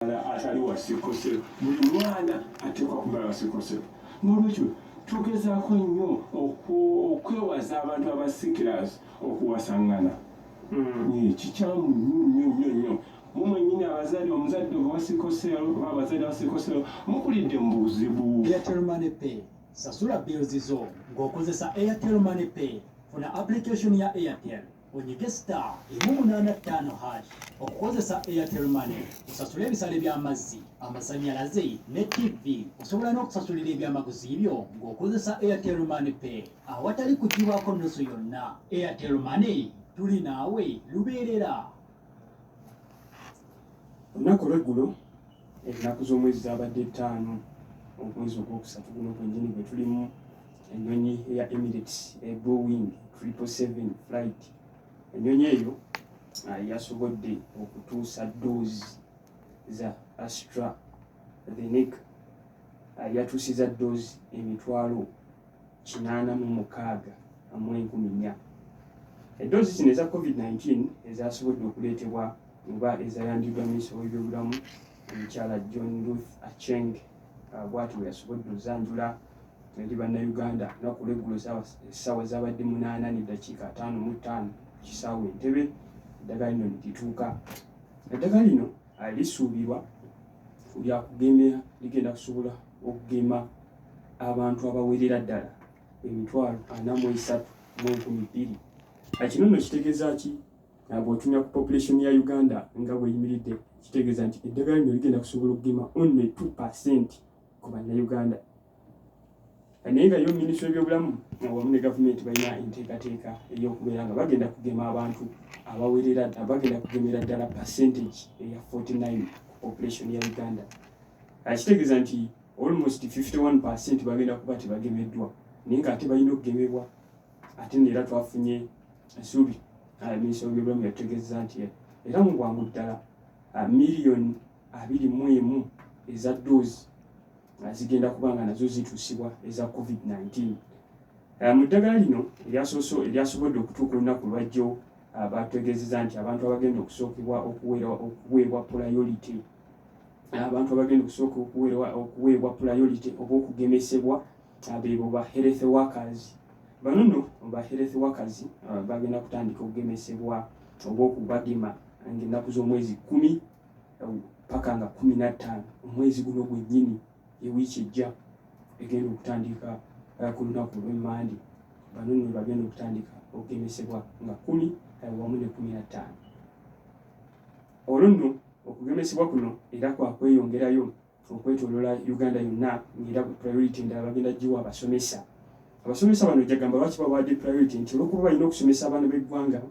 omulala atali wa sikosero buli mwana ateekwa kubeera wa sikosero n'olwekyo tugezaako nnyo okwewaza abantu abasikirazi okuwasaŋŋana kikyamu nnyo mumwenyini abazadde omuzadde owa sikosero oba abazadde ba sikosero mukulidde mu buzibu. Airtel Money Pay sasula bills zo ng'okozesa Airtel Money Pay. Funa application ya Airtel onyige *185# okukozesa Airtel Money osasula ebisale by'amazzi amasannyalaze ne TV. Osobola n'okusasulira ebyamaguzi byo ng'okozesa Airtel Money Pay awatali kugibwako nnusu yonna. Airtel Money tuli naawe lubeerera. Olunaku lw'eggulo ennaku z'omwezi zabadde 5 omwezi ogwokusatu guno gwennyini gwe tulimu ennyonyi eya Emirates Boeing 777 flight. Ennyonyi eyo yasobodde okutuusa doozi za AstraZeneca yatuusiza doozi 86,400. Eddoozi zino eza COVID-19 ezasobodde okuleetebwa oba ezayandiddwa minisita w'ebyobulamu omukyala John Ruth Acheng bw'ati bwe yasobodde ozanjula eri bannayuganda lunaku lw'eggulo essaawa zabadde 8:55 ku kisaawe Entebbe. Eddagala lino lituuka. Eddagala lino lisuubirwa lyakugemera ligenda kusobola okugema abantu abawerera ddala 43,200. Kino nno kitegeeza ki? Bw'otunya ku population ya Uganda nga bw'eyimiridde kitegeeza nti eddagala lino ligenda kusobola okugema only 2% ku bannayuganda. Naye nga yo minisitule y'ebyobulamu wamu ne gavumenti balina enteekateeka ey'okubeera nga bagenda kugema abantu abawerera bagenda kugemera ddala percentage eya 49 ku population ya Uganda. Kitegeeza nti almost 51% bagenda kuba tebagemeddwa naye nga ate balina okugemebwa. Ate neera twafunye ensuubi minisitule y'ebyobulamu yategeeza nti era mu bwangu ddala miliyoni 21 eza doozi zigenda kuba nga nazo zituusibwa eza COVID-19. Mu ddagala lino eryasobodde okutuuka olunaku lwajjo bategeezezza nti abantu abagenda okusookebwa okuweebwa priority okuweebwa priority oba okugemesebwa beebo ba health workers. Bano nno ba health workers bagenda kutandika okugemesebwa oba okubagema ng'ennaku z'omwezi 10 paka nga 15 omwezi guno gwennyini ewiiki ejja egenda okutandika ku lunaku lw'Emmande. Bano nno bagenda okutandika okugemesebwa nga 10 wamu ne 15. Olwo nno okugemesebwa kuno era kwakweyongerayo okwetooloola Uganda yonna ng'era priority endala bagenda giwa abasomesa. Abasomesa bano jagamba lwaki bawadde priority nti olw'okuba balina okusomesa abaana b'eggwanga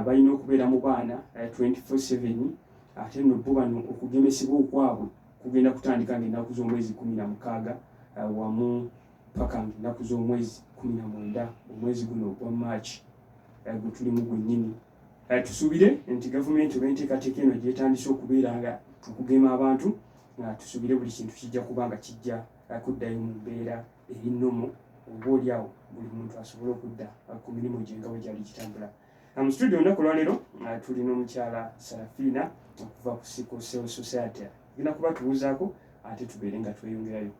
balina okubeera mu baana 24/7 ate nno bo bano okugemesebwa okwabwe kugenda kutandika ng'ennaku z'omwezi 16 wamu paka ng'ennaku z'omwezi 19 omwezi guno ogwa March gwe tulimu gwennyini. Tusuubire nti gavumenti oba enteekateeka eno gyetandise okubeera nga okugema abantu tusuubire buli kintu kijja kuba nga kijja kuddayo mu mbeera eri nnomo oboolyawo buli muntu asobole okudda ku mirimu gye nga bwe gyali kitambula. Mu studio olunaku lwaleero tulina omukyala Sarafina okuva ku Sickle Cell Society. Genda kuba tubuuzaako ate tubeere nga tweyongerayo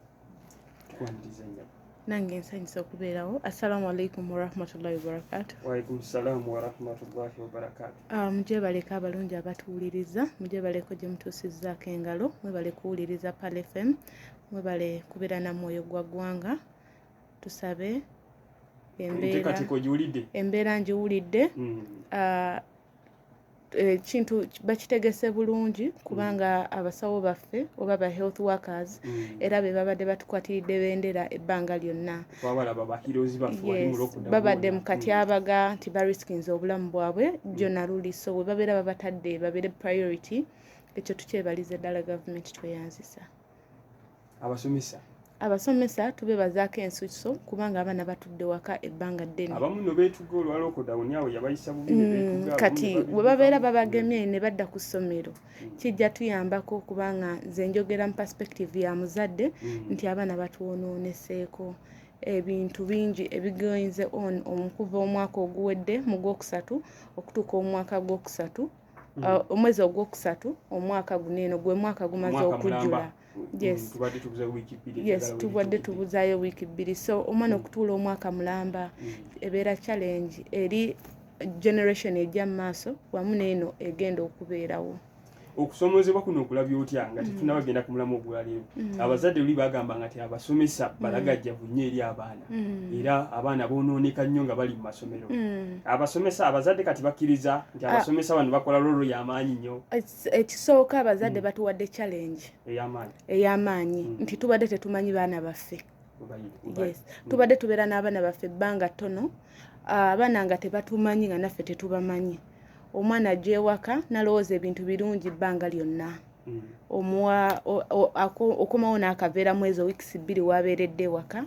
tukwaniriza nnyo. Nange nsanyusa okubeerawo. Assalamu alaikum warahmatullahi wabarakatuh. Waalaikum salaam warahmatullahi wabarakatuh. Mujye baleka abalungi abatuwuliriza, mujye baleko gye mutuusizzaako engalo, mwebale kuwuliriza Pal FM, mwebale kubeera na mwoyo gwa ggwanga. Tusabe embeera ngiwulidde. Kintu bakitegese bulungi kubanga abasawo baffe oba ba health workers era be babadde batukwatiridde bendera ebbanga lyonna. Babadde mu katyabaga nti bariskinze obulamu bwabwe Jona Luliso bwe babeera babatadde babeere priority. Ekyo tukyebaliza ddala gavumenti tweyanzisa. Abasomesa tubebazaako ensuso kubanga abaana batudde waka ebbanga ddene. Abamu no beetuga olwa lockdown awo yabayisa bubi beetuga. Kati bwe babeera babagemye ne badda ku ssomero kijja tuyambako kubanga nze njogera mu perspective ya muzadde nti abaana batuwonooneseeko ebintu bingi ebigoyinze on okuva omwaka oguwedde mu gwokusatu okutuuka omwaka gwokusatu omwezi ogwokusatu omwaka guneeno gwe mwaka gumaze okujjula. Yes, tubadde tubuzaayo wiiki bbiri, so omwana okutuula omwaka mulamba ebeera challenge eri generation ejja mu maaso wamu n'eno egenda okubeerawo. Okusomozebwa kuno okulabya otya nga tetunnabagenda ku mulamu ogwaleero. Abazadde luli bagamba nga abasomesa balagajjavu nnyo eri abaana era abaana boonooneka nnyo nga bali mu masomero. Abasomesa abazadde kati bakkiriza nti abasomesa bano bakola lolo y'amaanyi nnyo. Ekisooka abazadde batuwadde challenge ey'amaanyi nti tubadde tetumanyi baana baffe. Yes, tubadde tubeera n'abaana baffe ebbanga ttono, abaana nga tebatumanyi nga naffe tetubamanyi. Omwana ajja ewaka nalowooza ebintu birungi ebbanga lyonna. Okomawo n'akaveeramu ezo wiikisi bbiri w'abeeredde ewaka,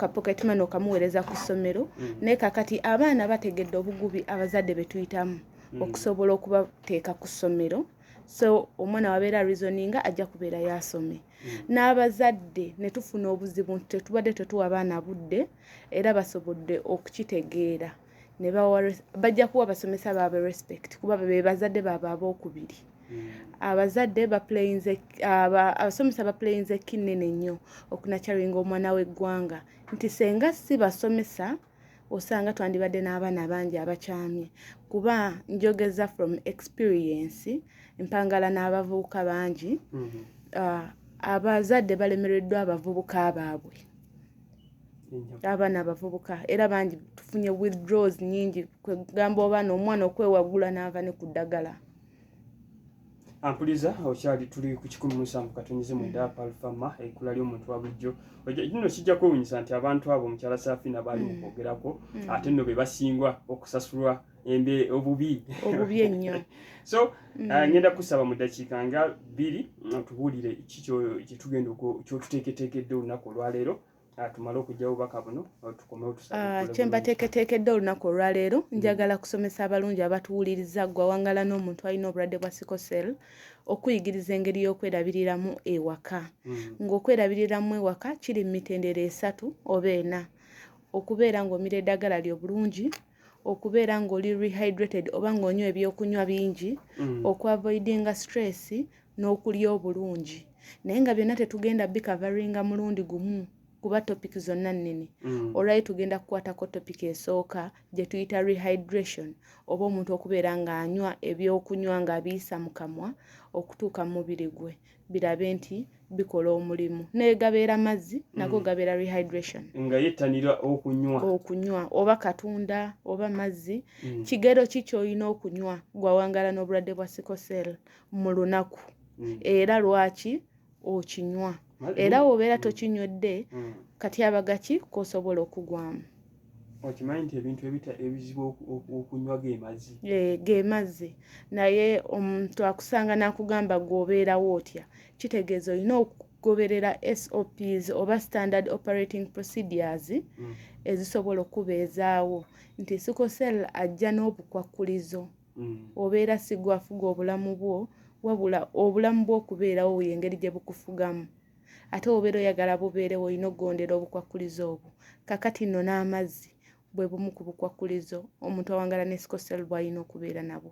kapocket money okamuweereza ku ssomero, naye kakati abaana bategedde obugubi abazadde be tuyitamu okusobola okubateeka ku ssomero. So omwana wabeera reasoninga ajja kubeera yasome. N'abazadde ne tufuna obuzibu nti tetubadde tetuwa abaana budde era basobodde okukitegeera. Bajja kuwa abasomesa baabwe respect kuba be bazadde baabwe abookubiri. Abazadde abasomesa baplayinze kinene nnyo okunakyaringa omwana w'eggwanga nti senga si basomesa osanga twandibadde n'abaana bangi abakyamye kuba njogeza from experience mpangala n'abavubuka bangi abazadde balemereddwa abavubuka baabwe. Abaana abavubuka era bangi tufunye withdraws nyingi kwegamba obaana omwana okwewagula n'ava ne ku ddagala. Ampuliza okyali tuli ku 17 Palfama ekkula ly'omuntu wa bulijjo. Kino kijja kwewuunyisa nti abantu abo Mukyala Saafina baali mu kwogerako ate nno be basingwa okusasulwa obubi ennyo. So ngenda kusaba mu ddakiika nga 2 tubuulire kitugenda kyotuteeketeekedde olunaku olwaleero. Tumale okujjawo baka buno tukomewo tusaba. Kyembateeketeekedde olunaku olwaleero njagala kusomesa abalungi abatuwuliriza gwe wangala n'omuntu alina obulwadde bwa sickle cell okuyigiriza engeri y'okwerabiriramu ewaka. Ng'okwerabiriramu ewaka kiri mu mitendera 3 oba 4. Okubeera ng'omira eddagala lyo bulungi, okubeera ng'oli rehydrated oba ng'onywa ebyokunywa bingi, okuavoidinga stress n'okulya obulungi. Naye nga byonna tetugenda bikavaringa mulundi gumu kuba topic zonna nnene. Olwali tugenda kukwatako topic esooka gye tuyita rehydration oba omuntu okubeera ng'anywa ebyokunywa ng'abiyisa mu kamwa okutuuka mu mubiri gwe birabe nti bikola omulimu. Naye gabeera mazzi nago gabeera rehydration. Nga yettanira okunywa oba katunda oba mazzi. Kigero ki ky'olina okunywa gwawangala n'obulwadde bwa sickle cell mu lunaku era lwaki okinywa era wobeera tokinywedde kati abagaki k'osobola okugwamu. Okimanyi nti ebintu ebizibu okunywa ge mazzi naye omuntu akusanga n'akugamba gw'obeerawo otya kitegeeza olina okugoberera SOPs oba standard operating procedures ezisobola okubeezaawo nti sickle cell ajja n'obukwakkulizo. Obeera si gwafuga obulamu bwo wabula obulamu bw'okubeerawo y'engeri gye bukufugamu. Ate obeera oyagala bubeerewo olina okugondera obukwakkulizo obwo. Kakati nno n'amazzi bwe bumu ku bukwakkulizo omuntu awangala ne sickle cell bw'alina okubeera nabwo.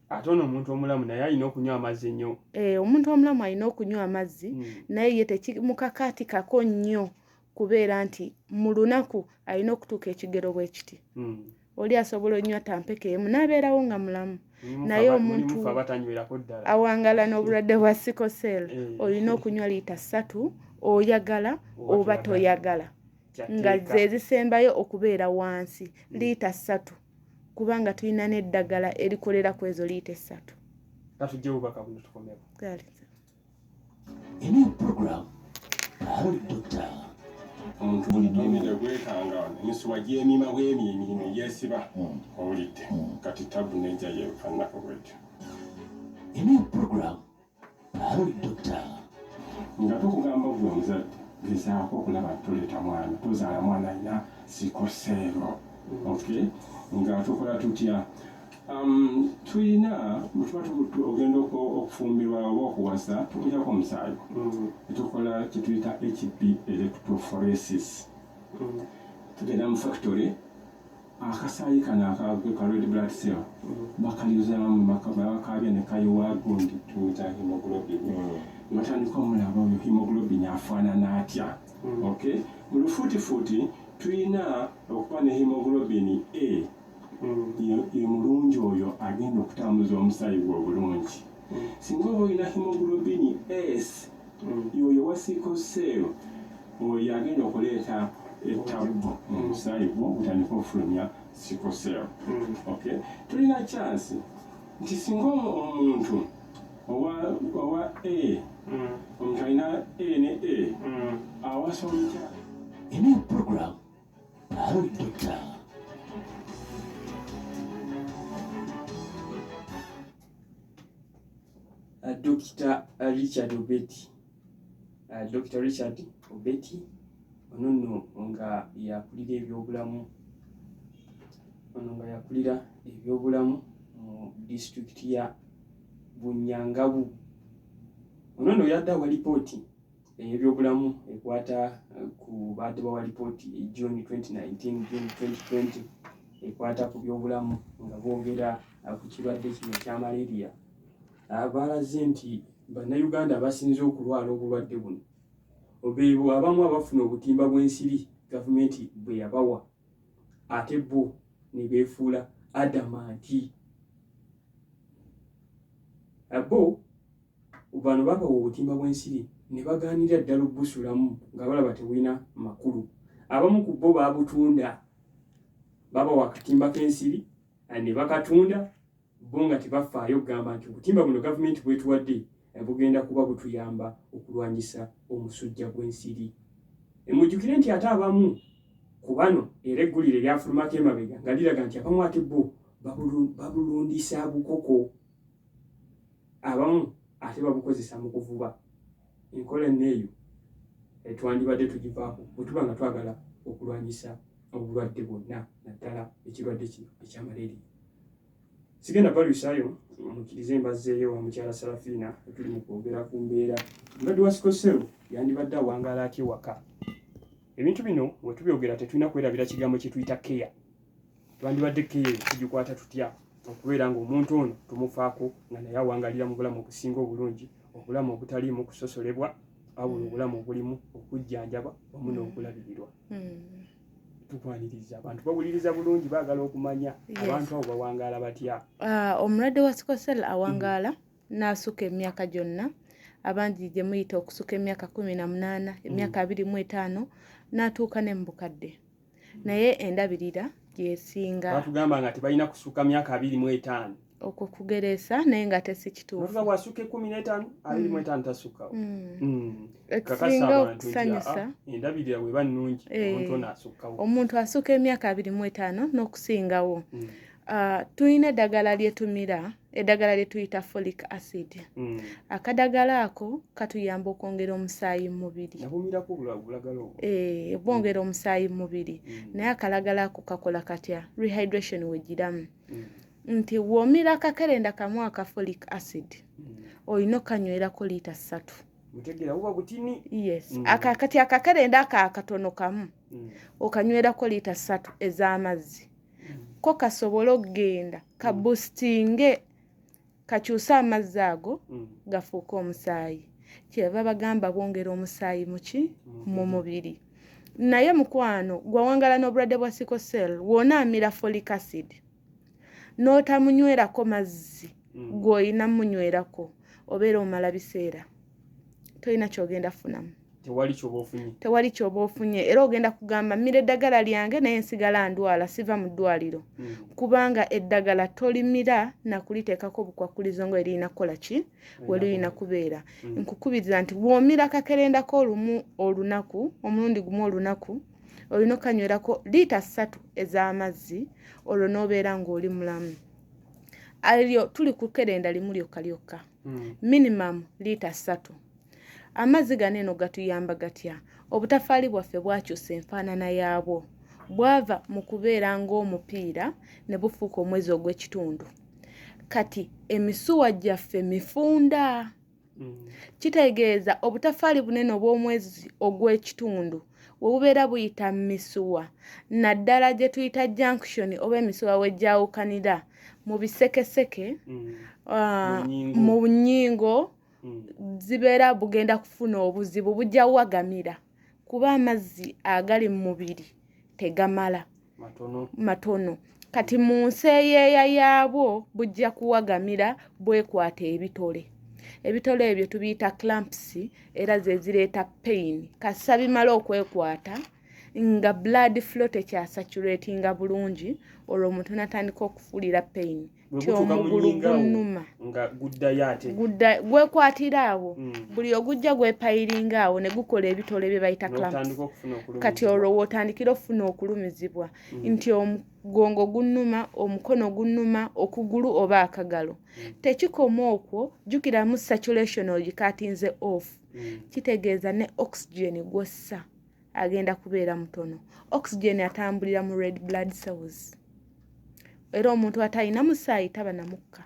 Ate ono omuntu omulamu naye alina okunywa amazzi ennyo. Omuntu omulamu alina okunywa amazzi naye ye tekimukakaati kako nnyo kubeera nti mu lunaku alina okutuuka ekigero bwe kiti. Oli asobola onywa tampeke emu n'abeerawo nga mulamu. Naye omuntu awangala n'obulwadde bwa sickle cell olina okunywa liita 3 oyagala oba toyagala nga ze zisembayo okubeera wansi liita 3 kubanga tulina n'eddagala erikolera ku ezo liita 3. Katujjewo baka buno tukomewo. Any program Doctor omuntu bulijjo gwekanga enswa gy'emima bw'emimino yeesiba owulidde kati tabu nejja yeefaanako bwetyo. Any program Doctor nga tukugamba gwe omuzadde gezaako okulaba tuleeta mwana tuzaala mwana alina sickle cell. Okay, nga tukola tutya tulina tuba ogenda okufumbirwa oba okuwasa tukujjako omusaayi tukola kyetuyita HB electrophoresis. Tugenda mu factory akasaayi kano ka red blood cell bakalizaamu bakabya ne kayiwa gundi tuuta hemoglobin batandika omulaba oyo hemoglobin afaanana atya. Okay, mu lufuutifuuti tulina okuba ne hemoglobin A ye mulungi oyo agenda okutambuza omusaayi gwe obulungi. Singa oba olina hemoglobin S yoyo wa sickle cell oyo agenda okuleeta ettabu omusaayi gwo gutandika okufulumya sickle cell. Okay, tulina chance nti singa omuntu owa A omuntu alina A ne A awasa omukyala. In our program, Harold Doctor. Dr. Richard Obeti. Dr. Richard Obeti ono nga yakulira ebyobulamu mu disitulikiti ya Bunyangabu. Ono yadda wa lipooti ebyobulamu ekwata ku baadde bawa lipooti June 2019 June 2020 ekwata ku byobulamu nga boogera ku kirwadde kino kya malaria. Balaze nti bannayuganda abasinze okulwala obulwadde buno obeebo abamu abafuna obutimba bw'ensiri gavumenti bwe yabawa ate bo ne beefuula adamanti. Bo bano babawa obutimba bw'ensiri ne bagaanira ddala obbusulamu nga balaba tebulina makulu. Abamu ku bo baabutunda babawa akatimba k'ensiri ne bakatunda bo nga tebafaayo okugamba nti obutimba buno gavumenti bwetuwadde bugenda kuba butuyamba okulwanyisa omusujja gw'ensiri. Mujjukire nti ate abamu ku bano era eggulire lyafulumako emabega nga liraga nti abamu ate bo babulundisa bukoko, abamu ate babukozesa mu kuvuba. Enkola neeyo twandibadde tugivaako bwe tuba nga twagala okulwanyisa obulwadde bwonna naddala ekirwadde kino ekyamalaria. Sigenda balusaayo mukkirize mbazzeeyo wa mukyala Sarafina tuli mu kwogera ku mbeera omulwadde wa sickle cell yandibadde awangaala atya ewaka. Ebintu bino bwe tubyogera tetulina kwerabira kigambo kye tuyita care. Twandibadde care tugikwata tutya okubeera ng'omuntu ono tumufaako nga naye awangalira mu bulamu obusinga obulungi, obulamu obutaliimu kusosolebwa wabula obulamu obulimu okujjanjaba wamu n'okulabirirwa. Tukwaniriza abantu bawuliriza bulungi baagala okumanya abantu abo bawangaala batya. Omulwadde wa sickle cell awangaala n'asukka emyaka gyonna, abangi gye muyita okusukka emyaka 18 emyaka 25 n'atuuka ne mu bukadde. Naye endabirira gyesinga batugamba nga tebalina kusukka myaka 25 okwo kugereesa naye nga tesi kituufu. Nga bw'asukka 15 25 tasukkawo. Ekisinga okusanyusa endabirira bw'eba nnungi omuntu ono asukkawo. Omuntu asukka emyaka 25 n'okusingawo. Tulina eddagala lye tumira, eddagala lye tuyita folic acid. Akadagala ako katuyamba okwongera omusaayi mu mubiri. Nabumirako bulagala obwo. Bwongera omusaayi mu mubiri. Naye akalagala ako kakola katya? Rehydration wegiramu. Nti womira akakerenda kamu aka folic acid olina okanywerako liita 3. Mutegeera buba butini? Yes. Kati akakerenda akatono kamu okanywerako liita 3 ez'amazzi. Ko kasobola okugenda kaboostinge kakyusa amazzi ago gafuuka omusaayi. Kyeva bagamba bwongera omusaayi mu mubiri. Naye mukwano gwawangala n'obulwadde bwa sickle cell w'onaamira folic acid n'otamunywerako mazzi gw'olina munywerako obeera omala biseera tolina kyogenda funamu. Tewali ky'oba ofunye era ogenda kugamba mmira eddagala lyange naye nsigala ndwala siva mu ddwaliro kubanga eddagala tolimira nakuliteekako obukwakulizo nga erina kukola ki we lirina kubeera. Nkukubiriza nti bw'omira akakerendako olunaku omulundi gumu olunaku olina okanywerako liita 3 ez'amazzi olwo n'obeera ng'oli mulamu. Alyo tuli ku kerenda limu lyokka minimum liita 3. Amazzi ganeno gatuyamba gatya? Obutafaali bwaffe bwakyusa enfaanana yaabwo. Bwava mu kubeera ng'omupiira ne bufuuka omwezi ogw'ekitundu. Kati emisuwa gyaffe mifunda. kitegeeza obutafaali bunene obw'omwezi ogw'ekitundu we bubeera buyita misuwa naddala gye tuyita junction oba emisuwa wejjawukanira mu bisekeseke mu nnyingo zibeera bugenda kufuna obuzibu bujja wagamira kuba amazzi agali mu mubiri tegamala matono kati mu nseeyeeya yaabwo bujja kuwagamira bwekwata ebitole ebyo tubiyita clamps era ze zireeta pain kasa bimala okwekwata nga blood flow tekyasaturatinga bulungi olwo omuntu natandika okufulira pain omugulu gunnuma nga guddayo ate gwekwatira awo buli ogujja gwepayiringa awo ne gukola ebitole bye bayita clamps kati olwo wootandikira okufuna okulumizibwa nti omugongo gunnuma omukono gunnuma okugulu oba akagalo tekikoma okwo jjukiramu saturation ogikatinze off kitegeeza ne oxygen gwossa agenda kubeera mutono oxygen atambulira mu red blood cells era omuntu atalina musaayi taba na mukka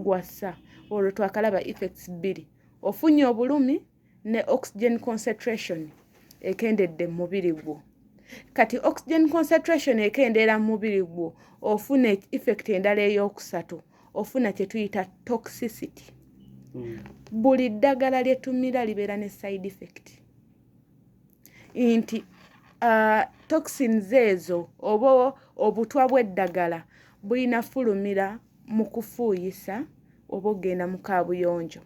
gwassa olwo twakalaba effects bbiri ofunye obulumi ne oxygen concentration ekendedde mu mubiri gwo kati oxygen concentration ekendeera mu mubiri gwo ofuna effect endala ey'okusatu ofuna kye tuyita toxicity buli ddagala lyetumira libeera ne side effect nti toxins ezo oba obutwa bw'eddagala bulina fulumira mu kufuuyisa oba ogenda mu kaabuyonjo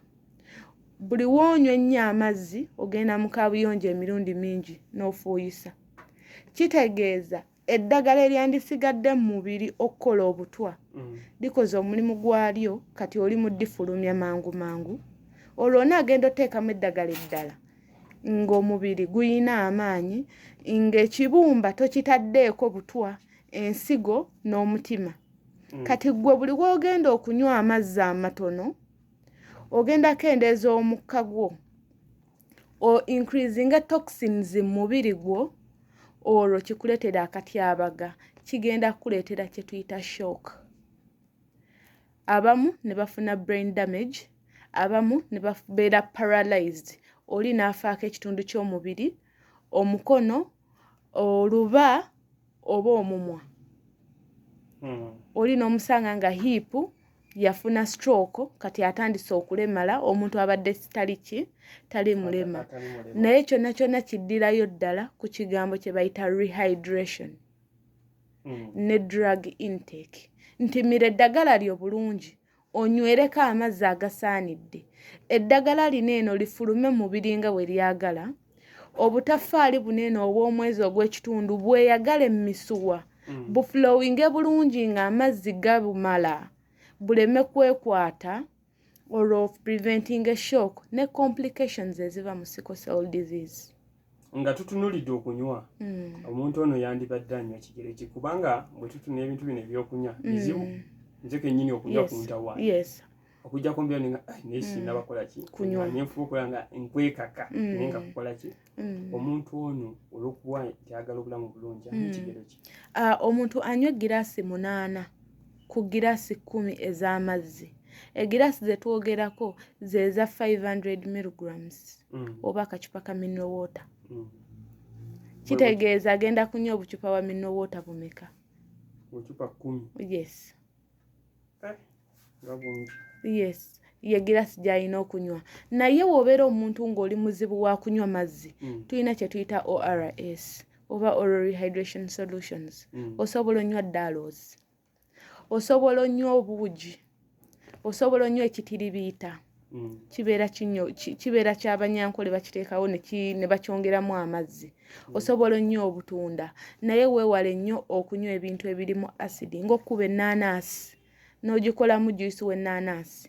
buli woonywa ennyo amazzi ogenda mu kaabuyonjo emirundi mingi n'ofuuyisa kitegeeza eddagala eryandisigadde mu mubiri okukola obutwa likoze omulimu gwalyo kati oli mu ddifulumya mangu olwo onaagenda oteekamu eddagala eddala ng'omubiri guyina amaanyi ng'ekibumba tokitaddeeko butwa ensigo n'omutima kati gwe buli gw'ogenda okunywa amazzi amatono ogenda kendeeza omukka gwo increasinga toxins mu mubiri gwo olwo kikuleetera akatyabaga kigenda kuleetera kye tuyita shock abamu ne bafuna brain damage abamu ne babeera paralyzed oli n'afaako ekitundu ky'omubiri omukono oluba oba omumwa oli n'omusanga nga hiipu yafuna stroke kati atandise okulemala omuntu abadde tali mulema naye kyonna kiddirayo ddala ku kigambo kye bayita rehydration ne drug intake ntimira eddagala lyo bulungi onywereko amazzi agasaanidde eddagala lino eno lifulume mu mubiri nga bwe lyagala obutafaali buneeno obw'omwezi ogw'ekitundu bweyagala emisuwa buflowinge bulungi ng'amazzi gabumala buleme kwekwata olwo preventing a shock ne complications eziva mu sickle cell disease nga tutunulidde okunywa omuntu ono yandibadde anywa kigere ki kubanga bwe tutuna ebintu bino ebyokunywa bizibu nze kennyini okunywa kuntawa okujja kumbira nga nesina bakola ki kunywa nenfuba okola nga nkwekaka naye nga kukola ki omuntu ono olw'okuba ntyagala obulamu bulungi anywa kigero ki omuntu anywa egiraasi 8 ku giraasi 10 ez'amazzi egiraasi ze twogerako zeza 500 milligrams oba akacupa ka mineral water kitegeeza agenda kunywa obucupa bwa mineral water bumeka obucupa 10 yes yes ye girasi gy'alina okunywa naye w'obeera omuntu ng'oli muzibu wa kunywa mazzi tulina kye tuyita ORS oba oral rehydration solutions osobola onywa daloes osobola onywa obuugi osobola onywa ekitiribiita kibeera ky'abanyankole bakiteekawo ne bakyongeramu amazzi osobola onywa obutunda naye weewale nnyo okunywa ebintu ebirimu asidi ng'okkuba ennaanaasi n'ogikolamu juice w'ennaanaasi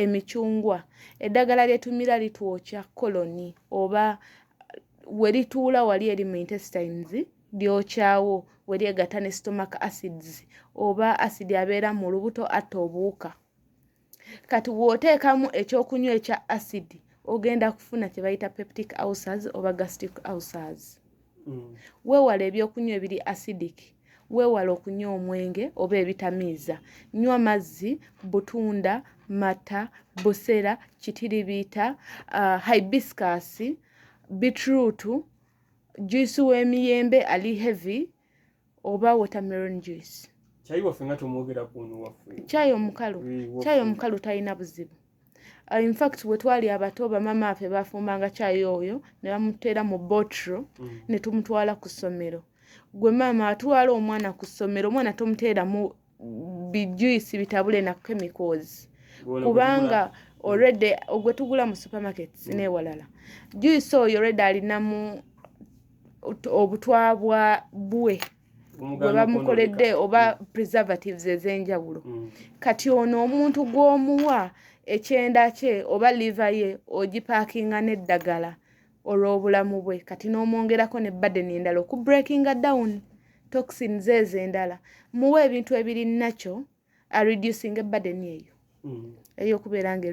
emicungwa eddagala lyetumira litwokya koloni oba we lituula wali eri mu intestines lyokyawo we lyegatta ne stomach acids oba acidi abeera mu lubuto atta obuwuka kati bw'oteekamu ekyokunywa ekya acidi ogenda kufuna kye bayita peptic ulcers oba gastric ulcers weewala ebyokunywa ebiri acidic weewala okunywa omwenge oba ebitamiiza nywa mazzi butunda mata, busera, kitiribiita, hibiscus, beetroot, juice w'emiyembe ali heavy oba watermelon juice. Chai waffe nga tumwogera kuno waffe. Chai omukalu talina buzibu. In fact we twali abato bamama affe bafumbanga chai oyo ne bamuteera mu bottle ne tumutwala ku ssomero. Gwe mama atwala omwana ku ssomero, omwana tomuteera mu bijuice bitabule na chemicals. Kubanga already ogwe tugula mu supermarkets n'ewalala. Juice oyo already alinamu obutwabwa bwe bwe bamukoledde oba preservatives ez'enjawulo. Kati ono omuntu gw'omuwa ekyenda kye oba liver ye ogipaakinga n'eddagala olw'obulamu bwe, kati n'omwongerako ne burden endala okubreakinga down toxins ezo endala. Muwe ebintu ebiri nakyo reducing burden eyo ey'okubeera nga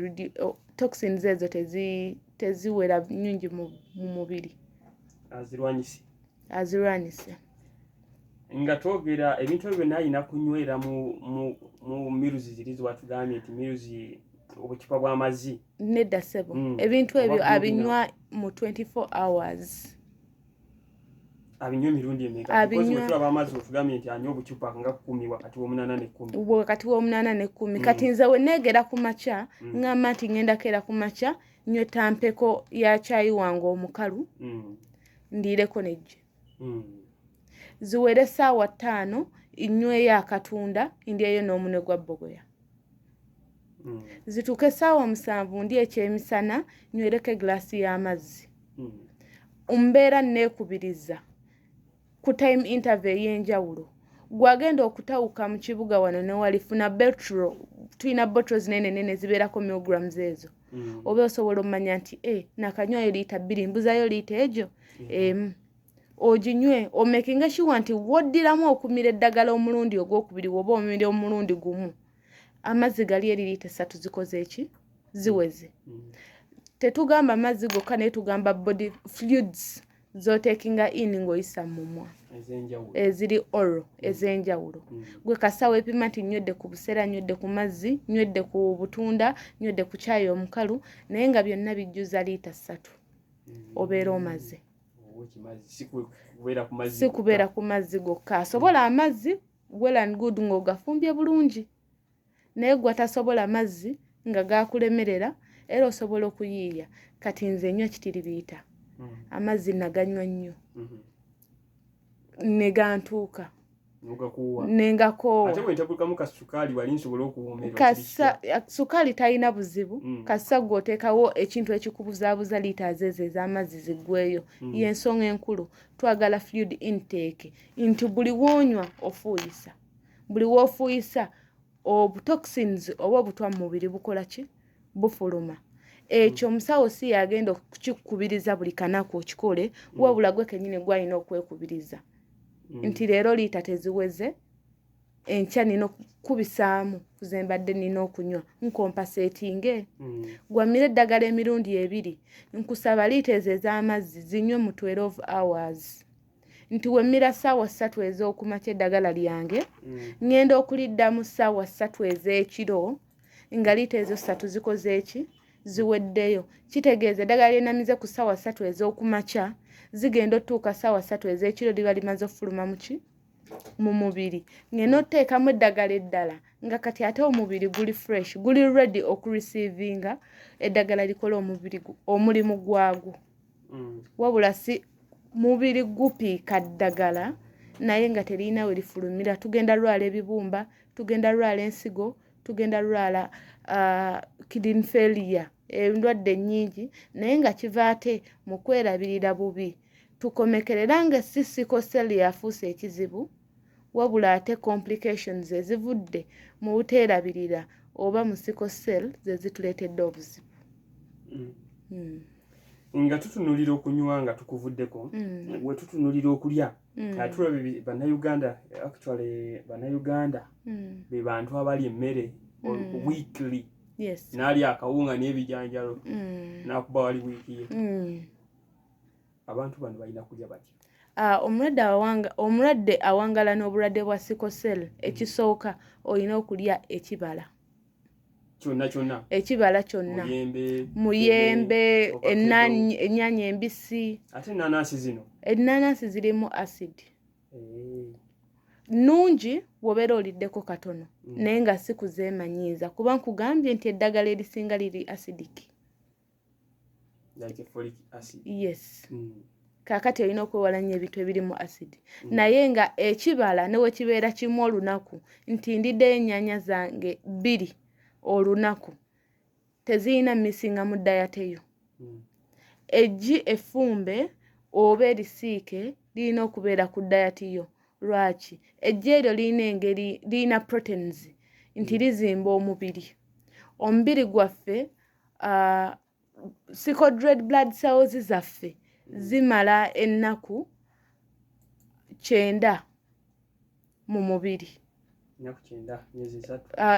toxins ezo teziwera nnyingi mu mubiri. Azirwanyise. Nga twogera ebintu ebyo nayina kunywera mu miruzi ziri ziwatugambye nti miruzi obucupa bw'amazzi. Nedda ssebo. Ebintu ebyo abinywa mu 24 hours. Abinywa emirundi emeka? Because tulaba amazzi otugambye nti anywa obucupa nga 10 wakati w'omunaana ne 10. Wakati w'omunaana ne 10. Kati nze we neegera ku makya ngamba nti ngenda keera ku makya nywe tampeko ya chai wange omukalu ndiireko nejje. Ziwere essaawa 5 inyweyo akatunda ndyeyo n'omunwe gwa bbogoya. Zituuka essaawa 7 ndya ekyemisana nywereko eglaasi y'amazzi. Mbeera neekubiriza ku time interval ey'enjawulo. Gwagenda okutawuka mu kibuga wano ne walifuna betro, tulina bottles nene zibeerako milligrams ezo. Oba osobola omanya nti nakanywayo liita 2 mbuzayo liita egyo oginywe omekinga sure nti woddiramu okumira eddagala omulundi ogwokubiri oba omira omulundi gumu amazzi gali eri liita 3 zikoze eki ziweze. Tetugamba amazzi gokka naye tugamba body fluids zotekinga in ng'oyisa mu mumwa eziri oral ez'enjawulo. Gwe kasawo epima nti nywedde ku busera, nywedde ku mazzi, nywedde ku butunda, nywedde ku chai omukalu, naye nga byonna bijjuza liita 3 obeera omaze. Si kubeera ku mazzi gokka. Asobola amazzi well and good ng'ogafumbye bulungi, naye gwe tasobola amazzi nga gakulemerera era osobola okuyiiya. Kati nze nnyo kitiribiita amazzi naganywa nnyo ne gantuuka nengakoowa. Ate bw'entabulikamu kasukaali wali nsobola okuwoomerwa. Sukaali talina buzibu. Kassa gw'oteekawo ekintu ekikubuzaabuza liiters ezo ez'amazzi ziggweyo. Y'ensonga enkulu twagala fluid intake nti buli w'onywa ofuuyisa. Buli w'ofuuyisa obutoxins oba obutwa mu mubiri bukola ki? Bufuluma. Ekyo omusawo si yagenda okukikubiriza buli kanaku okikole, wabula gwe kennyini gwalina okwekubiriza nti leero liita teziweze, enkya nina okukubisaamu kuze mbadde nina okunywa nkompaseetinge. Gwamira eddagala emirundi 2 nkusaba liita ezo ez'amazzi zinywe mu 12 hours. Nti wemmira ssaawa 3 ez'okumakya eddagala lyange ngenda okuliddamu ssaawa 3 ez'ekiro nga liita ezo 3 zikoze eki? Ziweddeyo. Kitegeeza eddagala lyenamize ku ssaawa 3 ez'okumakya zigenda otuuka ssaawa 3 ez'ekiro liba limaze okufuluma mu mubiri. Ngenda oteekamu eddagala eddala nga kati ate omubiri guli fresh, guli ready okureceivinga eddagala likola omulimu gwagwo. Wabula si mubiri gupiika ddagala naye nga terina we lifulumira. Tugenda lwala ebibumba, tugenda lwala ensigo, tugenda lwala kidney failure, endwadde nnyingi, naye nga kiva ate mu kwerabirira bubi. Tukomekerera nga sisiko seli yafuuse ekizibu, wabula ate complications ezivudde mu buteerabirira oba mu sickle cell ze zituleetedde obuzibu. Nga tutunulira okunywa nga tukuvuddeko, we tutunulira okulya tulaba bannayuganda be bantu abalya emmere weekly. N'ali akawunga n'ebijanjalo n'akuba wali wiiki ye. Abantu bano balina kulya batya? Omulwadde awangala n'obulwadde bwa sickle cell ekisooka olina okulya ekibala. kyonna ekibala kyonna muyembe ennyaanya embisi ate ennaanansi zino ennaanansi zirimu acid nnungi bw'obeera oliddeko katono naye nga si kuzeemanyiiza kuba nkugambye nti eddagala erisinga liri acidic like folic acid yes kaakati olina okwewala nnyo ebintu ebirimu acid naye nga ekibala ne we kibeera kimu olunaku nti ndiddeyo ennyaanya zange 2 olunaku tezirina misinga mu dayat eyo eggi effumbe oba erisiike lirina okubeera ku dayat yo lwaki eggi eryo lirina engeri lirina proteins nti lizimba omubiri gwaffe sickle red blood cells zaffe zimala ennaku 9 mu mubiri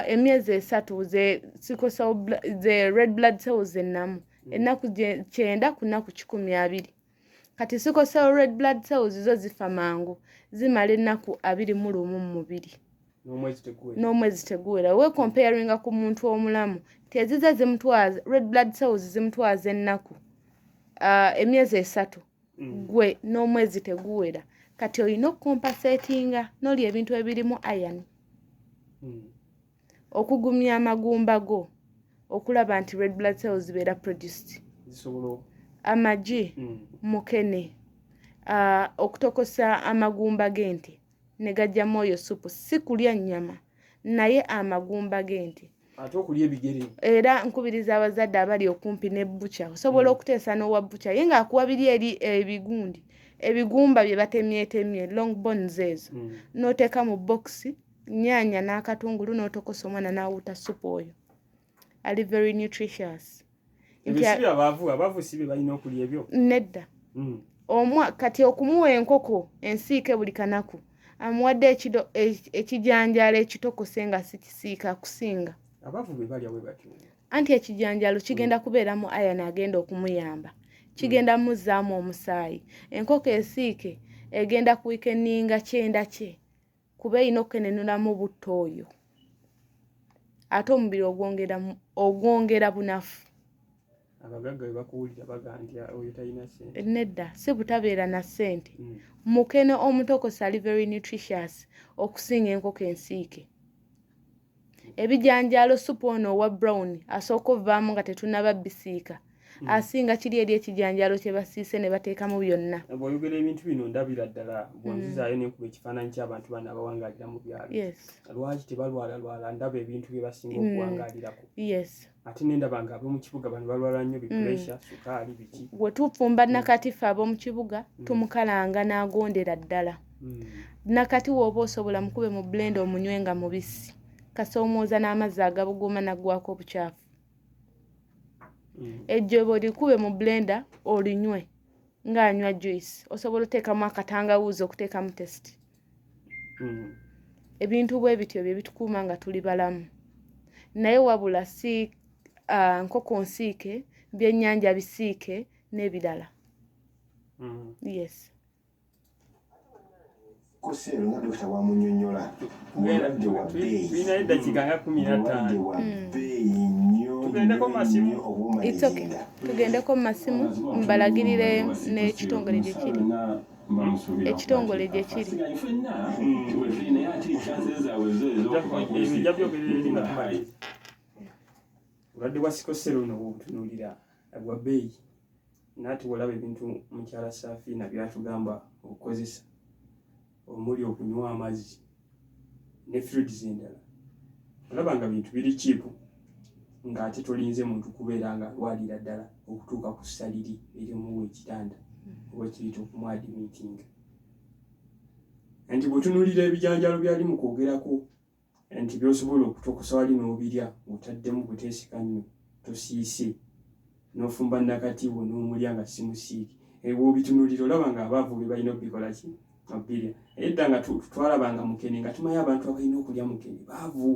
emyezi 3 ze red blood cells ennamu ennaku 9 ku nnaku 12 kati sickle cell red blood cells zo zifa mangu zimala ennaku 21 mu mubiri n'omwezi teguwera we comparinga ku muntu omulamu tezize zimutwaza red blood cells zimutwaza ennaku emyezi 3 gwe n'omwezi teguwera kati olina okukompensatinga n'olya ebintu ebirimu iron okugumya amagumba go okulaba nti red blood cells zibeera produced amagi mukene okutokosa amagumba g'ente ne gajjamu oyo supu si kulya nnyama naye amagumba g'ente ate okulya ebigere era nkubiriza abazadde abali okumpi ne bbucha osobola okuteesa n'owa bbucha ye ng'akuwa biri eri ebigumba bye batemyetemye long bones ezo n'oteeka mu bokisi nnyaanya n'akatungulu n'otokosa omwana n'awuta supu oyo ali very nutritious abaavu si be balina okulya ebyo nedda kati okumuwa enkoko ensiike buli kanaku amuwadde ekijanjaalo ekitokose nga si kisiika kusinga abaavu be balya bwe batyo anti ekijanjaalo kigenda kubeeramu iron agenda okumuyamba kigenda muzzaamu omusaayi enkoko ensiike egenda kuwikeninga kyenda kye kuba erina okukenenulamu butta oyo ate omubiri ogwongera bunafu abagagga bwe bakuwulira bagandya oyo talina ssente nedda si butabeera na ssente mukene omutokosa ali very nutritious okusinga enkoko ensiike ebijanjaalo supu ono owa brown asooka ovaamu nga tetunaba bisiika asinga kiri eri ekijanjaalo kye basiise ne bateekamu byonna bw'oyogera ebintu bino ndabira ddala bwonzizaayo n'enkuba ekifaananyi ky'abantu bano abawangaalira mu byalo lwaki tebalwalalwala ndaba ebintu bye basinga okuwangaalirako ate nendaba nga ab'omu kibuga bano balwala nnyo bipuresha sukaali biki bwe tufumba nakatifu ab'omu kibuga tumukalanga n'agondera ddala nakati w'oba osobola mukube mu blend omunywe nga mubisi kasoomooza n'amazzi agabuguuma naggwako obukyafu ejjobo likube mu blender olinywe ng'anywa juice osobola oteekamu akatangawuuzi okuteekamu test ebintu bwe bityo bye bitukuuma nga tuli balamu naye wabula si nkoko nsiike byennyanja bisiike n'ebirala Kosero na dokita wa munyonyola mulwadde wa bbeeyi tulina eddakiika nga 15 tugendeko masimu tugendeko masimu mbalagirire n'ekitongole gye kiri ekitongole gye kiri ebijja byogerera tumaliriza obulwadde bwa sikosero no bwobutunuulira bwa bbeeyi naati olaba ebintu mukyala Saafiina byatugamba okukozesa omuli okunywa amazzi ne fluids endala olaba nga bintu biri kiipu ng'ate tolinze muntu kubeera nga alwalira ddala okutuuka ku ssaliri erimuwa ekitanda oba kiyita okumwadimitinga nti bw'otunuulira ebijanjaalo byali mu kwogerako nti by'osobola okutokosa wali n'obirya ng'otaddemu buteesika nnyo tosiise n'ofumba nakati wo n'omulya nga si musiiki bw'obitunuulira olaba nga abaavu be balina obikola ki obirya edda nga twalabanga mukene nga tumanyi abantu abalina okulya mukene baavu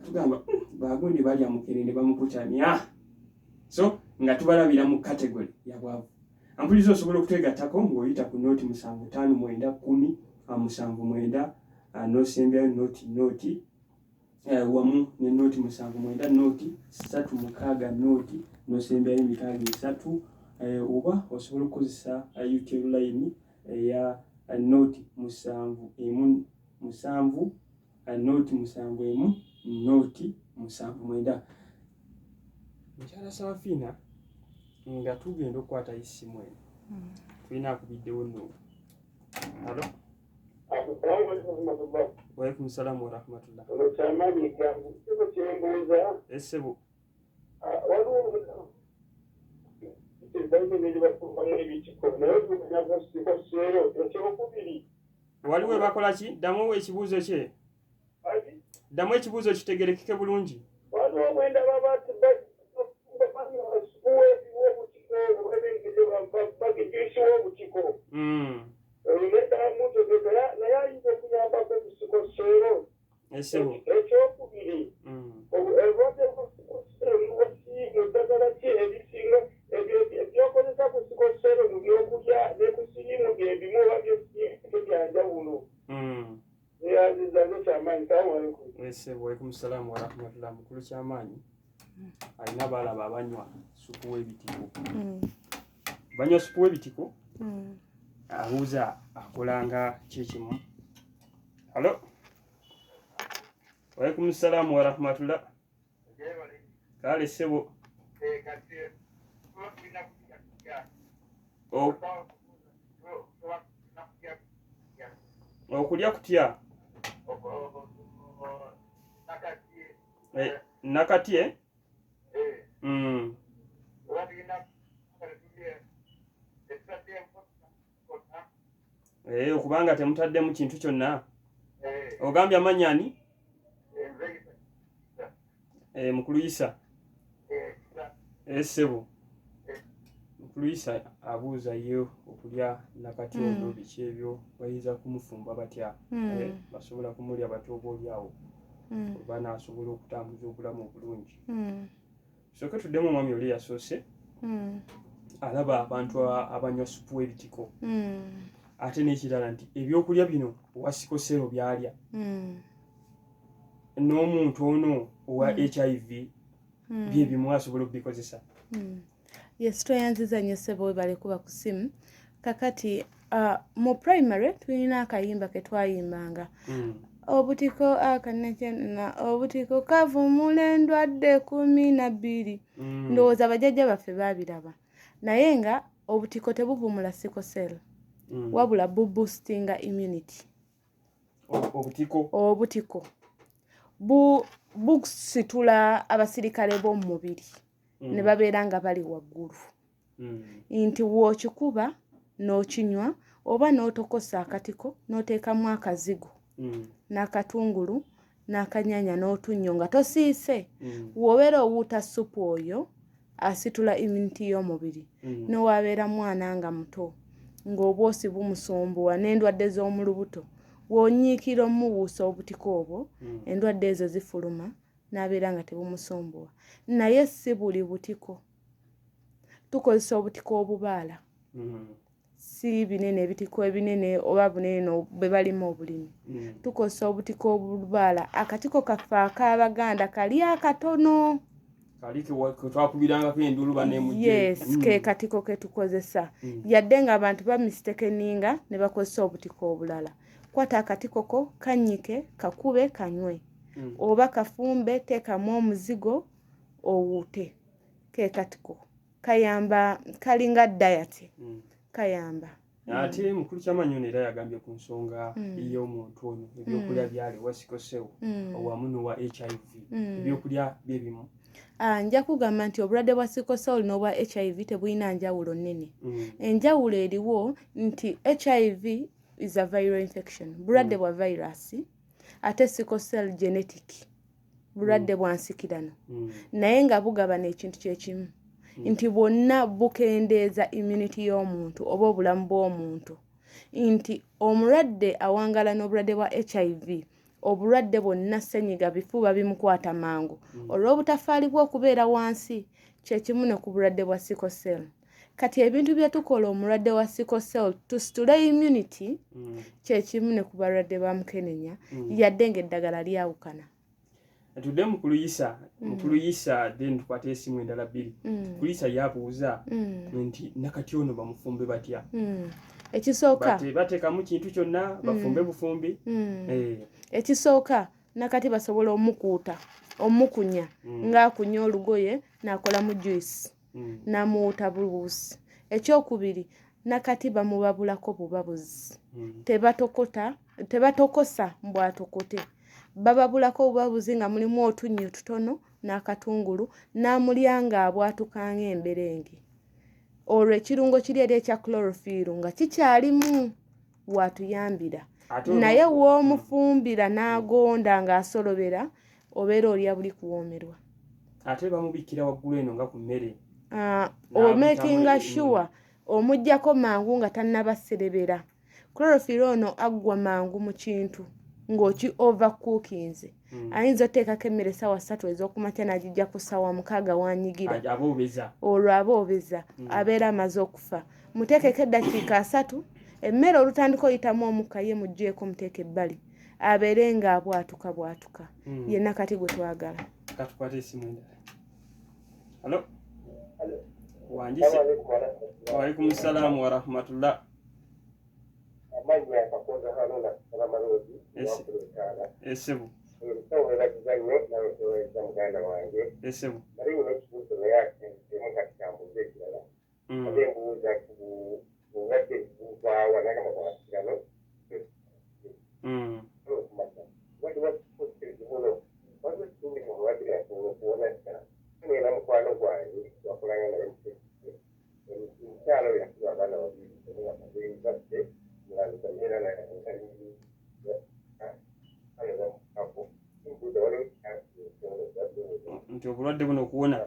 tugamba bagundi balya mukene ne bamukutamya so nga tubalabira mu category ya bwavu ampulizo osobola okutegattako ng'oyita ku nooti 75 9 10 79 nosembyayo nooti wamu ne nooti 7 nooti 3 nooti n'osembyayo 3 oba osobola okukozesa UTL line eya nooti 7 nooti 7 nooti 7. Mukyala Safina nga tugenda okukwata essimu eno tulina akubiddewo nno. Halo. Waalaikum salaam wa rahmatullah. Essebo. Waliwo ebakola ki? Ddamu ekibuuzo kye. Ddamu ekibuuzo kitegerekeke bulungi. Essebo. Waalaikum salaam wa rahmatullah. Mukulu kyamaanyi alina balaba abanywa supu w'ebitiko. Banywa supu w'ebitiko. Abuuza akolanga kyekimu. Halo. Waalaikum salaam wa rahmatullah. Kale ssebo. Okulya kutya? Nakati okubanga temutaddemu kintu kyonna. Ogambye amannya ani? Mukulu Isa. Essebo. Mukulu Isa abuuza ye okulya nakati olwo biki ebyo bayinza kumufumba batya basobola kumulya batya oba olyawo oba naasobola okutambuza obulamu obulungi. Soke tuddemu omwami oli yasoose alaba abantu abanywa supu w'ebitiko ate n'ekirala nti ebyokulya bino owasikosero byalya n'omuntu ono owa HIV byebimu asobola okubikozesa. Yes, twayanziza nnyo ssebo webale kuba ku ssimu. Kakati mu primary tulina akayimba ke twayimbanga. Obutiko akanekena obutiko kavumula endwadde 12. Ndowooza bajjajja baffe baabiraba. Naye nga obutiko tebuvumula sickle cell. Wabula boostinga immunity. Obutiko busitula abasirikale b'omu mubiri ne babeera nga bali waggulu. Nti w'okikuba n'okinywa oba n'otokosa akatiko n'oteekamu akazigo n'akatungulu n'akanyanya n'otunnyo nga tosiise w'obeera owuuta supu oyo asitula immunity y'omubiri. N'owabeera mwana nga muto ng'obwosi bumusumbuwa n'endwadde z'omu lubuto w'onyiikira omuwuusa obutiko obwo endwadde ezo zifuluma n'abeera nga tebumusumbuwa. Naye si buli butiko. Tukozesa obutiko obubaala. Si binene ebitiko ebinene oba bunene bwe balimu obulimi. Tukozesa obutiko obubaala. Akatiko kaffe ak'Abaganda kali akatono. Kali ke twakubirangako endulu banemujje. Yes, ke katiko ke tukozesa. Yadde nga abantu bamistekeninga ne bakozesa obutiko obulala. Kwata akatiko ko kannyike kakube kanywe. Oba kafumbe teekamu omuzigo owuute. Ke katiko kayamba kalinga diet. Kayamba. Ate mukulu ky'amanyi era yagambye ku nsonga y'omuntu ono ebyokulya byali wasikosewo awamu n'owa HIV. Ebyokulya bye bimu. Nja kugamba nti obulwadde bwa sickle cell n'obwa HIV tebulina njawulo nnene. Enjawulo eriwo nti HIV is a viral infection. Bulwadde bwa virus. Ate sickle cell genetic. Bulwadde bwa nsikirano. Naye nga bugabana ekintu kyekimu. Nti bwonna bukendeeza immunity y'omuntu oba obulamu bw'omuntu. Nti omulwadde awangala n'obulwadde bwa HIV. Obulwadde bwonna ssenyiga bifuba bimukwata mangu. Olw'obutafaali bw'okubeera wansi kyekimu ne ku bulwadde bwa sickle cell. Kati ebintu bye tukola omulwadde wa sickle cell tusitule immunity kyekimu ne ku balwadde ba mukenenya yadde ng'eddagala lyawukana. atudde mu kuluyisa then tukwate esimu endala bbiri kuluyisa yabuuza nti nakati ono bamufumbe batya ekisooka bateekamu kintu kyonna bafumbe bufumbi ekisooka nakati basobola omukunya ng'akunya olugoye n'akolamu juice n'amuwuuta bubuusi. Ekyokubiri nakati bamubabulako bubabuzi tebatokosa mbwatokote bababulako obubabuzi nga mulimu otunnyo tutono n'akatungulu n'amulya ng'abwatuka ng'emberenge. Olwo ekirungo kiri eri ekya chlorophyll nga kikyalimu bw'atuyambira naye w'omufumbira n'agonda ng'asolobera obeera olya buli kuwoomerwa. Ate bamubikkira waggulu eno nga ku mmere omakinga sure omuggyako mangu nga tannabaserebera. Chlorophyll ono aggwa mangu mu kintu ng'oki overcookings ayinza oteekako emmere ssaawa 3 ez'okumakya n'agijja ku ssaawa 6 wanyigira olwo aba obeza abeera amaze okufa. Muteekeko eddakiika 3 emmere olutandika oyitamu omukka ye muggyeko muteeka ebbali abeere ng'abwatuka yenna kati gwe twagala. Katukwate esimu endala. Halo wanjise waalaikum salaamu wa rahmatullah. Essebu essebu nti obulwadde buno okuwona.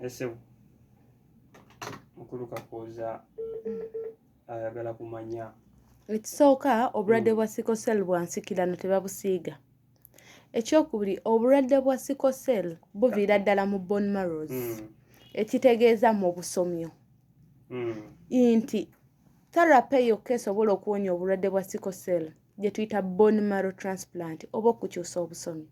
Essebu mukulu Kakooza ayagala kumanya. Ekisooka obulwadde bwa sickle cell bwansikirano tebabusiiga. Ekyokubiri obulwadde bwa sickle cell buviira ddala mu bone marrows ekitegeeza mu busomyo nti therapy yokka esobola okuwonya obulwadde bwa sickle cell gye tuyita bone marrow transplant oba okukyusa obusomi.